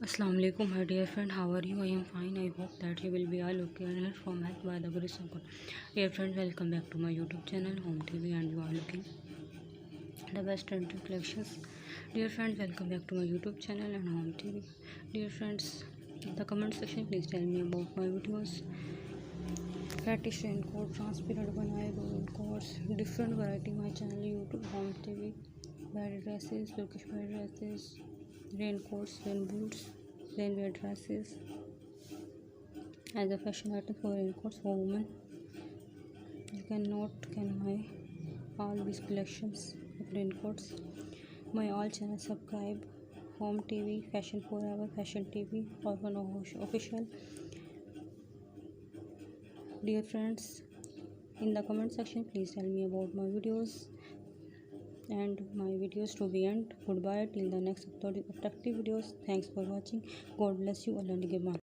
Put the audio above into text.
Assalamu alaikum, my dear friend. How are you? I am fine. I hope that you will be all okay and health from health by the grace of God. Dear friends, welcome back to my YouTube channel Hometv, and you are looking the best trending collections. Dear friends, welcome back to my YouTube channel and Hometv. Dear friends, in the comment section, please tell me about my videos. Fetish raincoat, transparent बनाए दो raincoats, different variety my channel YouTube Hometv. Bed dresses, Turkish bed dresses, raincoats, rain boots, rainwear dresses as a fashion item for raincoats for women. You can buy all these collections of raincoats. My all channel subscribe Hometv, Fashion Forever, Fashion TV, Orphan Official. Dear friends, in the comment section, please tell me about my videos and my videos to be end. Goodbye till the next attractive videos. Thanks for watching. God bless you all and goodbye.